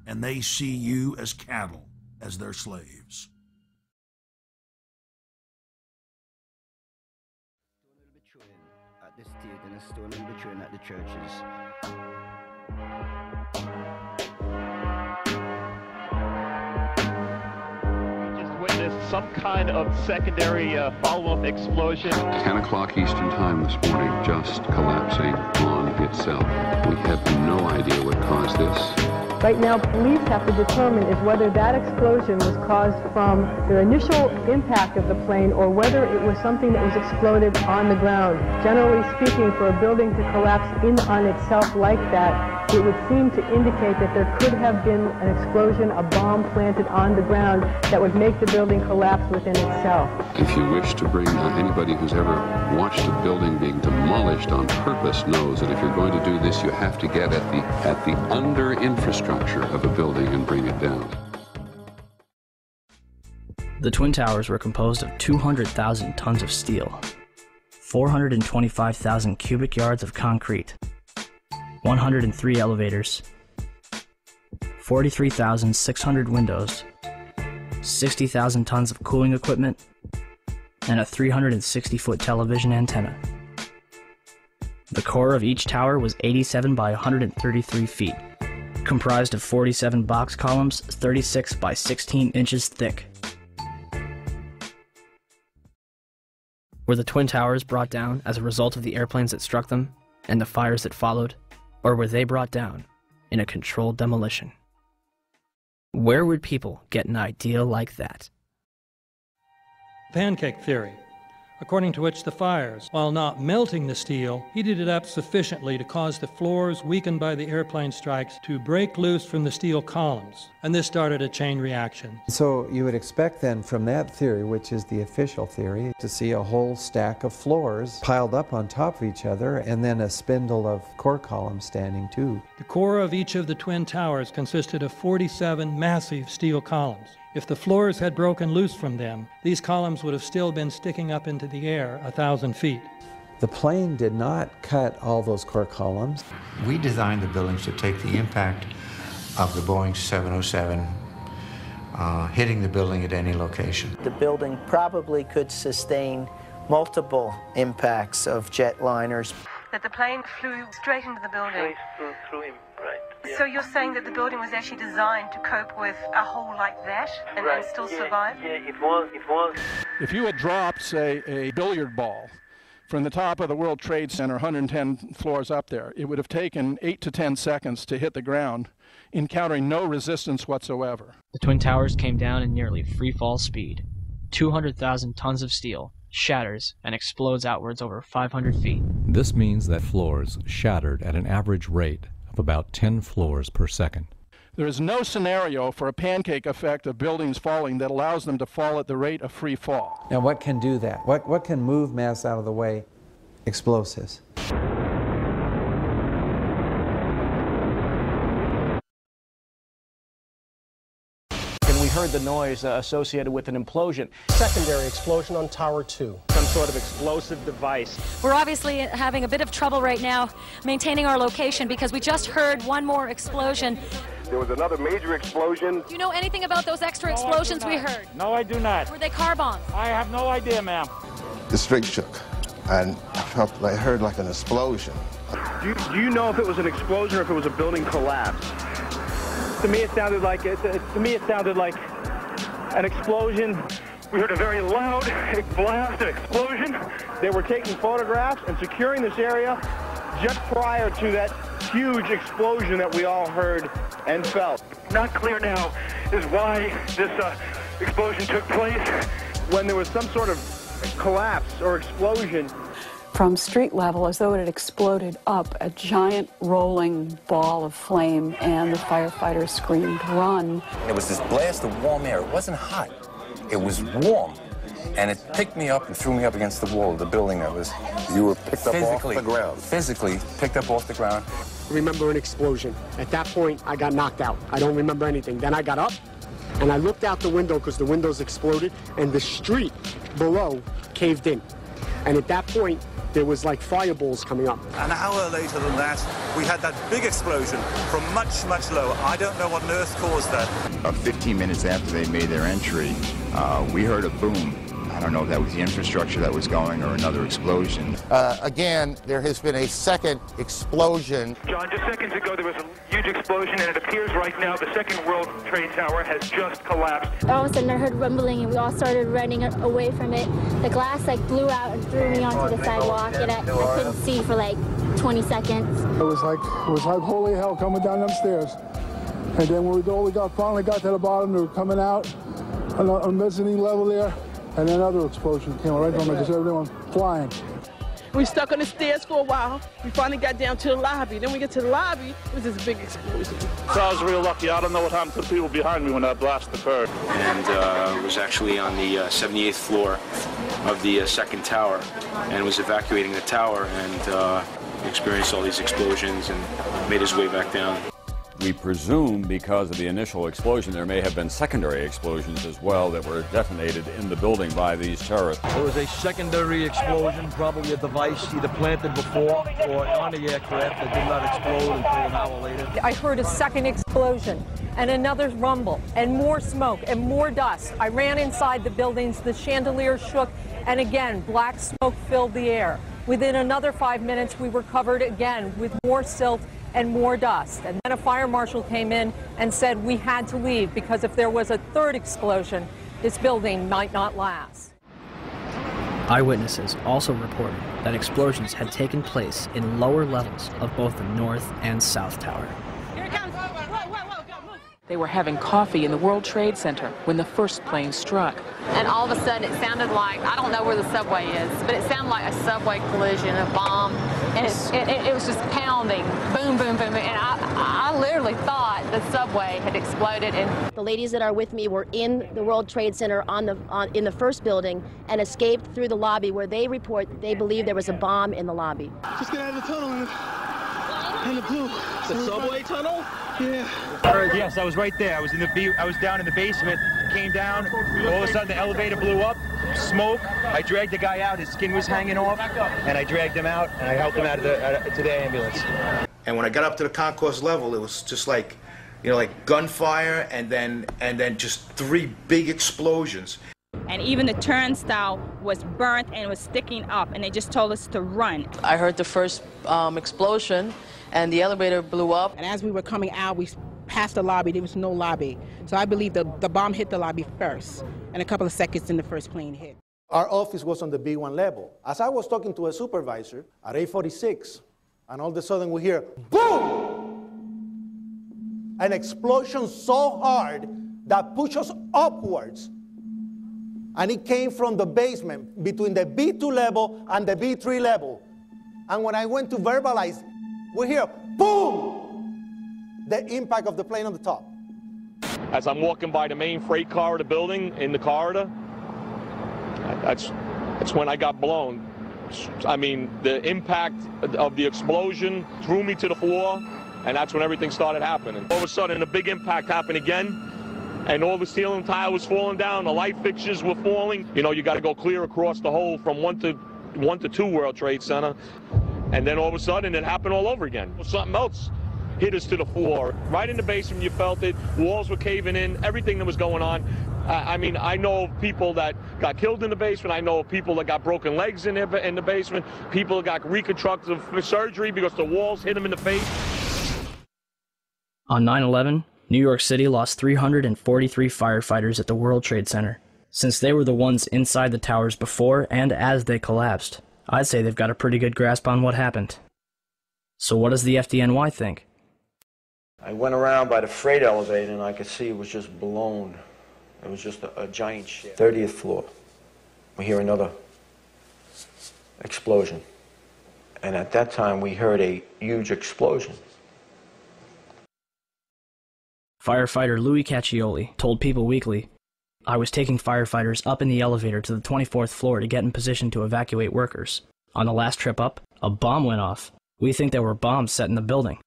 and they see you as cattle, as their slaves. At the state and a stolen between at the churches. Some kind of secondary follow-up explosion. 10 o'clock Eastern Time this morning, just collapsing on itself. We have no idea what caused this. Right now, police have to determine is whether that explosion was caused from the initial impact of the plane or whether it was something that was exploded on the ground. Generally speaking, for a building to collapse in on itself like that, it would seem to indicate that there could have been an explosion, a bomb planted on the ground that would make the building collapse within itself. If you wish to bring anybody who's ever watched a building being demolished on purpose knows that if you're going to do this, you have to get at the under infrastructure of a building and bring it down. The Twin Towers were composed of 200,000 tons of steel, 425,000 cubic yards of concrete, 103 elevators, 43,600 windows, 60,000 tons of cooling equipment, and a 360-foot television antenna. The core of each tower was 87 by 133 feet, comprised of 47 box columns 36 by 16 inches thick. Were the Twin Towers brought down as a result of the airplanes that struck them and the fires that followed, or were they brought down in a controlled demolition? Where would people get an idea like that? Pancake theory, according to which the fires, while not melting the steel, heated it up sufficiently to cause the floors weakened by the airplane strikes to break loose from the steel columns, and this started a chain reaction. So you would expect then from that theory, which is the official theory, to see a whole stack of floors piled up on top of each other and then a spindle of core columns standing too. The core of each of the Twin Towers consisted of 47 massive steel columns. If the floors had broken loose from them, these columns would have still been sticking up into the air 1,000 feet. The plane did not cut all those core columns. We designed the buildings to take the impact of the Boeing 707 hitting the building at any location. The building probably could sustain multiple impacts of jetliners. That the plane flew straight into the building. Through him, right. Yeah. So you're saying that the building was actually designed to cope with a hole like that and, right. and still survive? Yeah, it was. If you had dropped, say, a billiard ball from the top of the World Trade Center, 110 floors up there, it would have taken 8 to 10 seconds to hit the ground, encountering no resistance whatsoever. The Twin Towers came down in nearly free fall speed. 200,000 tons of steel shatters and explodes outwards over 500 feet. This means that floors shattered at an average rate of about 10 floors per second. There is no scenario for a pancake effect of buildings falling that allows them to fall at the rate of free fall. Now what can do that? What can move mass out of the way? Explosives. We heard the noise associated with an implosion. Secondary explosion on Tower 2. Some sort of explosive device. We're obviously having a bit of trouble right now maintaining our location because we just heard one more explosion. There was another major explosion. Do you know anything about those extra explosions we heard? No, I do not. Were they car bombs? I have no idea, ma'am. The string shook, and I heard like an explosion. Do you know if it was an explosion or if it was a building collapse? To me, it sounded like an explosion. We heard a very loud blast, an explosion. They were taking photographs and securing this area just prior to that huge explosion that we all heard and felt. Not clear now is why this explosion took place. When there was some sort of collapse or explosion, from street level, as though it had exploded up, a giant rolling ball of flame, and the firefighters screamed, "Run!" It was this blast of warm air. It wasn't hot. It was warm. And it picked me up and threw me up against the wall of the building. You were picked up off the ground. Physically picked up off the ground. I remember an explosion. At that point, I got knocked out. I don't remember anything. Then I got up, and I looked out the window because the windows exploded, and the street below caved in. And at that point, there was like fireballs coming up. An hour later than that, we had that big explosion from much, much lower. I don't know what on earth caused that. About 15 minutes after they made their entry, we heard a boom. I don't know if that was the infrastructure that was going or another explosion. Again, there has been a second explosion. John, just seconds ago there was a huge explosion, and it appears right now the second World Trade Tower has just collapsed. All of a sudden I heard rumbling, and we all started running away from it. The glass like blew out and threw me onto the sidewalk, and I couldn't see for like 20 seconds. It was like holy hell coming down them stairs. And then when we finally got to the bottom, they were coming out on the mezzanine level there. And another explosion came right from it, just everyone flying. We stuck on the stairs for a while. We finally got down to the lobby. Then we get to the lobby, it was this big explosion. So I was real lucky. I don't know what happened to the people behind me when that blast occurred. And was actually on the 78th floor of the second tower, and was evacuating the tower, and experienced all these explosions and made his way back down. We presume because of the initial explosion there may have been secondary explosions as well that were detonated in the building by these terrorists. There was a secondary explosion, probably a device either planted before or on the aircraft that did not explode until an hour later. I heard a second explosion and another rumble and more smoke and more dust. I ran inside the buildings, the chandelier shook, and again, black smoke filled the air. Within another 5 minutes, we were covered again with more silt and more dust. And then a fire marshal came in and said we had to leave because if there was a third explosion, this building might not last. Eyewitnesses also reported that explosions had taken place in lower levels of both the North and South Tower. They were having coffee in the World Trade Center when the first plane struck. And all of a sudden it sounded like, I don't know where the subway is, but it sounded like a subway collision, a bomb, and it was just pounding, boom, boom, boom, boom, and I literally thought the subway had exploded. And the ladies that are with me were in the World Trade Center in the first building and escaped through the lobby where they report they believe there was a bomb in the lobby. Just get out of the tunnel and the blue. The subway tunnel? Yeah. Yes, I was right there. I was down in the basement, came down, all of a sudden the elevator blew up, smoke. I dragged the guy out, his skin was hanging off, and I dragged him out, and I helped him out to the ambulance. And when I got up to the concourse level, it was just like, you know, like gunfire, and then just 3 big explosions. And even the turnstile was burnt and was sticking up, and they just told us to run. I heard the first explosion, and the elevator blew up. And as we were coming out, we passed the lobby. There was no lobby. So I believe the bomb hit the lobby first, and a couple of seconds then the first plane hit. Our office was on the B1 level. As I was talking to a supervisor at 8:46, and all of a sudden we hear, boom! An explosion so hard that pushed us upwards. And it came from the basement between the B2 level and the B3 level. And when I went to verbalize, we hear, boom! The impact of the plane on the top. As I'm walking by the main freight car of the building in the corridor, that's when I got blown. I mean, the impact of the explosion threw me to the floor, and that's when everything started happening. All of a sudden, a big impact happened again, and all the ceiling tile was falling down, the light fixtures were falling. You know, you got to go clear across the whole from 1 to 2 World Trade Center. And then all of a sudden, it happened all over again. Something else hit us to the floor. Right in the basement, you felt it. Walls were caving in, everything that was going on. I mean, I know of people that got killed in the basement. I know of people that got broken legs in the basement. People that got reconstructive surgery because the walls hit them in the face. On 9/11, New York City lost 343 firefighters at the World Trade Center. Since they were the ones inside the towers before and as they collapsed, I'd say they've got a pretty good grasp on what happened. So what does the FDNY think? I went around by the freight elevator and I could see it was just blown. It was just a giant ship. 30th floor. We hear another explosion. And at that time we heard a huge explosion. Firefighter Louis Caccioli told People Weekly, "I was taking firefighters up in the elevator to the 24th floor to get in position to evacuate workers. On the last trip up, a bomb went off. We think there were bombs set in the building.